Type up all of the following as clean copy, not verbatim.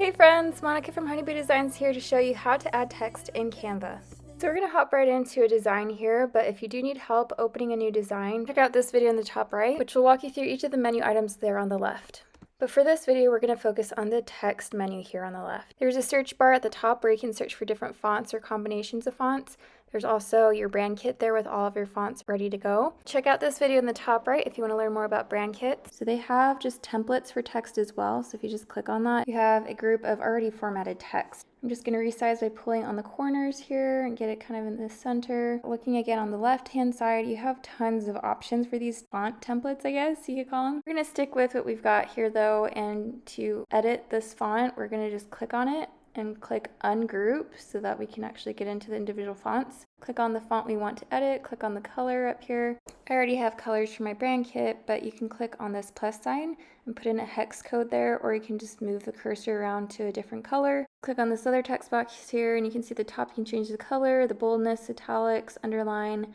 Hey friends, Monica from Honeybee Designs here to show you how to add text in Canva. So we're going to hop right into a design here, but if you do need help opening a new design, check out this video in the top right, which will walk you through each of the menu items there on the left. But for this video, we're going to focus on the text menu here on the left. There's a search bar at the top where you can search for different fonts or combinations of fonts. There's also your brand kit there with all of your fonts ready to go. Check out this video in the top right if you want to learn more about brand kits. So they have just templates for text as well. So if you just click on that, you have a group of already formatted text. I'm just going to resize by pulling on the corners here and get it kind of in the center. Looking again on the left-hand side, you have tons of options for these font templates, I guess you could call them. We're going to stick with what we've got here though, and to edit this font, we're going to just click on it and click ungroup so that we can actually get into the individual fonts. Click on the font we want to edit, click on the color up here. I already have colors for my brand kit, but you can click on this plus sign and put in a hex code there, or you can just move the cursor around to a different color. Click on this other text box here and you can see the top, you can change the color, the boldness, italics, underline,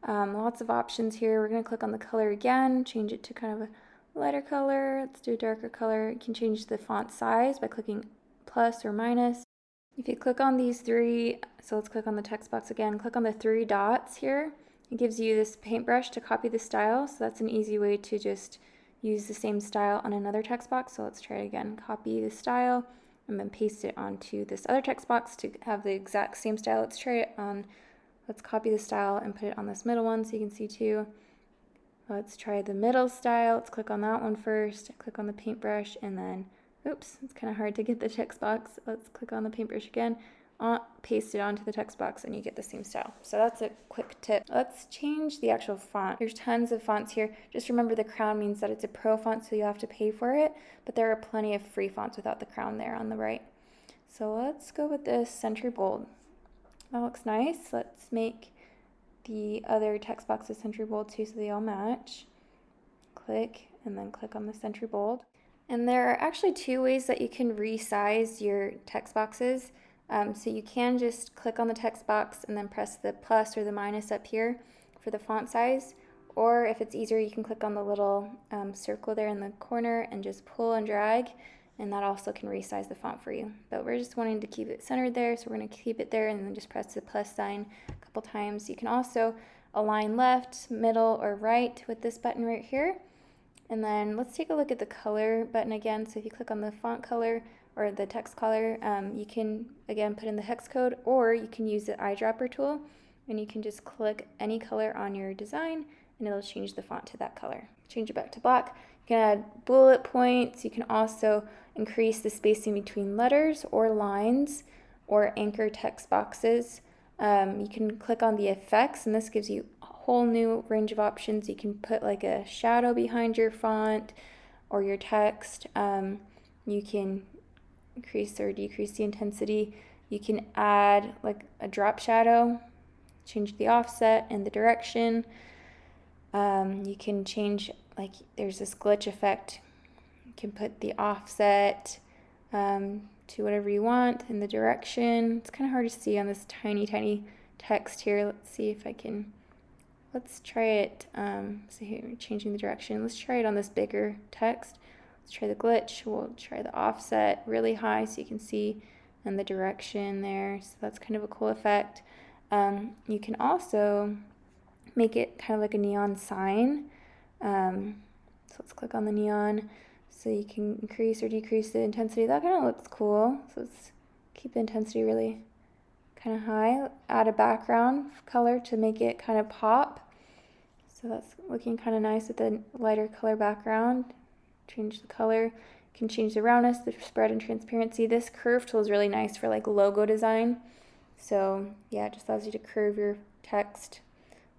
lots of options here. We're going to click on the color again, change it to kind of a lighter color. Let's do a darker color. You can change the font size by clicking plus or minus. If you click on these three, so let's click on the text box again, click on the three dots here. It gives you this paintbrush to copy the style, so that's an easy way to just use the same style on another text box. So let's try it again, copy the style and then paste it onto this other text box to have the exact same style. Let's try it on, let's copy the style and put it on this middle one so you can see too. Let's try the middle style. Let's click on that one first, click on the paintbrush, and then oops, it's kind of hard to get the text box. Let's click on the paintbrush again, paste it onto the text box, and you get the same style. So that's a quick tip. Let's change the actual font. There's tons of fonts here. Just remember the crown means that it's a pro font, so you have to pay for it, but there are plenty of free fonts without the crown there on the right. So let's go with this Century Bold. That looks nice. Let's make the other text boxes Century Bold too so they all match. Click, and then click on the Century Bold. And there are actually two ways that you can resize your text boxes. So you can just click on the text box and then press the plus or the minus up here for the font size. Or if it's easier, you can click on the little circle there in the corner and just pull and drag, and that also can resize the font for you. But we're just wanting to keep it centered there, so we're going to keep it there and then just press the plus sign a couple times. You can also align left, middle, or right with this button right here. And then let's take a look at the color button again. So if you click on the font color or the text color, you can again put in the hex code, or you can use the eyedropper tool and you can just click any color on your design and it'll change the font to that color. Change it back to black. You can add bullet points. You can also increase the spacing between letters or lines or anchor text boxes. You can click on the effects, and this gives you a whole new range of options. You can put like a shadow behind your font or your text. You can increase or decrease the intensity. You can add like a drop shadow, change the offset and the direction. You can change, like there's this glitch effect. You can put the offset to whatever you want in the direction. It's kind of hard to see on this tiny text here. Let's see if I can, let's try it. So here, changing the direction. Let's try it on this bigger text. Let's try the glitch. We'll try the offset really high so you can see and the direction there. So that's kind of a cool effect. You can also make it kind of like a neon sign. So let's click on the neon. So you can increase or decrease the intensity. That kind of looks cool. So let's keep the intensity really kind of high. Add a background color to make it kind of pop. So that's looking kind of nice with the lighter color background. Change the color. You can change the roundness, the spread, and transparency. This curve tool is really nice for like logo design. So yeah, it just allows you to curve your text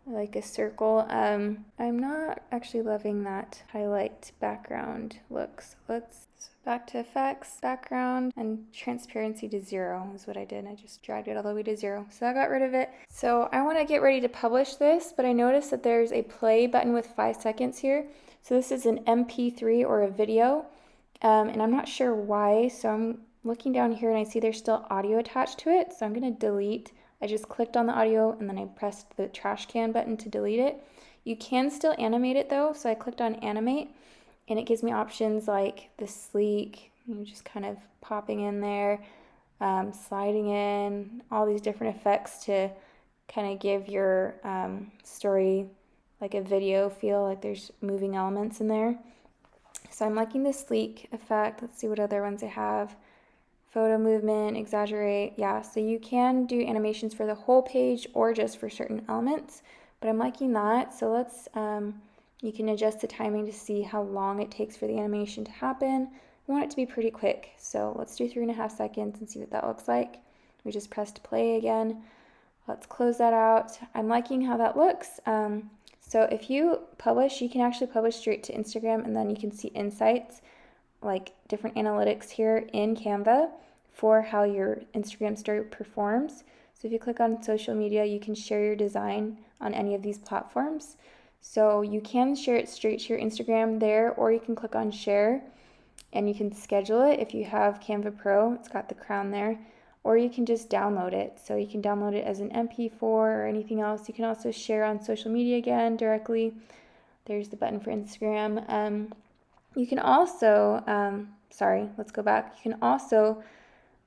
like a circle. I'm not actually loving that highlight background looks. Let's back to effects, background, and transparency to 0 is what I did. I just dragged it all the way to 0. So I got rid of it. So I want to get ready to publish this, but I noticed that there's a play button with 5 seconds here. So this is an MP3 or a video, and I'm not sure why. So I'm looking down here and I see there's still audio attached to it. So I'm going to delete. I just clicked on the audio and then I pressed the trash can button to delete it. You can still animate it though, so I clicked on animate and it gives me options like the sleek, You're just kind of popping in there, sliding in, all these different effects to kind of give your story like a video feel, like there's moving elements in there. So I'm liking this sleek effect. Let's see what other ones I have. Photo movement, exaggerate. Yeah, so you can do animations for the whole page or just for certain elements, but I'm liking that. So let's, you can adjust the timing to see how long it takes for the animation to happen. I want it to be pretty quick, so let's do 3.5 seconds and see what that looks like. We just pressed play again. Let's close that out. I'm liking how that looks. So if you publish, you can actually publish straight to Instagram, and then you can see insights, like different analytics here in Canva for how your Instagram story performs. So if you click on social media, you can share your design on any of these platforms. So you can share it straight to your Instagram there, or you can click on share and you can schedule it if you have Canva Pro. It's got the crown there. Or you can just download it. So you can download it as an MP4 or anything else. You can also share on social media again directly. There's the button for Instagram. You can also, sorry, let's go back. You can also,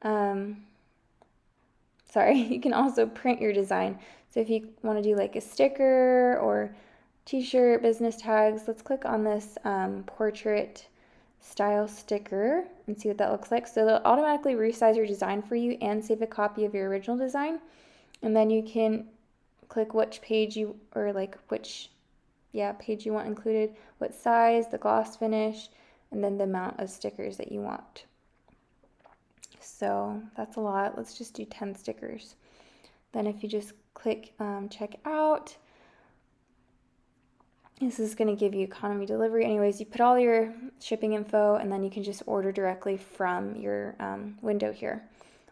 you can also print your design. So if you want to do like a sticker or t-shirt, business tags, let's click on this portrait style sticker and see what that looks like. So they'll automatically resize your design for you and save a copy of your original design. And then you can click which page you, or like which page you want included, what size, the gloss finish, and then the amount of stickers that you want. So that's a lot. Let's just do 10 stickers. Then if you just click check out, this is going to give you economy delivery. Anyways, you put all your shipping info and then you can just order directly from your window here.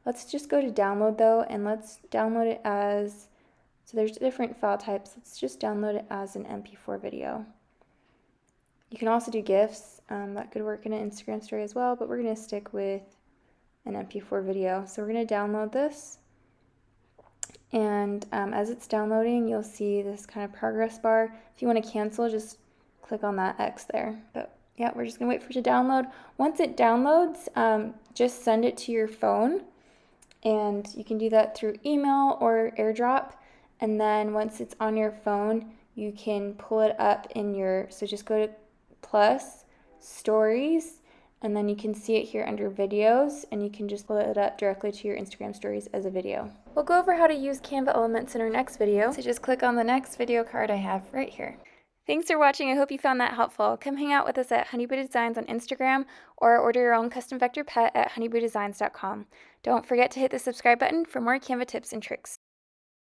Let's just go to download though, and let's download it as, so there's different file types. Let's just download it as an MP4 video. You can also do GIFs. That could work in an Instagram story as well, but we're going to stick with an MP4 video. So we're going to download this. And as it's downloading, you'll see this kind of progress bar. If you want to cancel, just click on that X there. But yeah, we're just going to wait for it to download. Once it downloads, just send it to your phone. And you can do that through email or AirDrop. And then once it's on your phone, you can pull it up in your, so just go to plus, stories, and then you can see it here under videos, and you can just pull it up directly to your Instagram stories as a video. We'll go over how to use Canva elements in our next video, so just click on the next video card I have right here. Thanks for watching. I hope you found that helpful. Come hang out with us at Honeybee Designs on Instagram, or order your own custom vector pet at honeybeedesigns.com. Don't forget to hit the subscribe button for more Canva tips and tricks.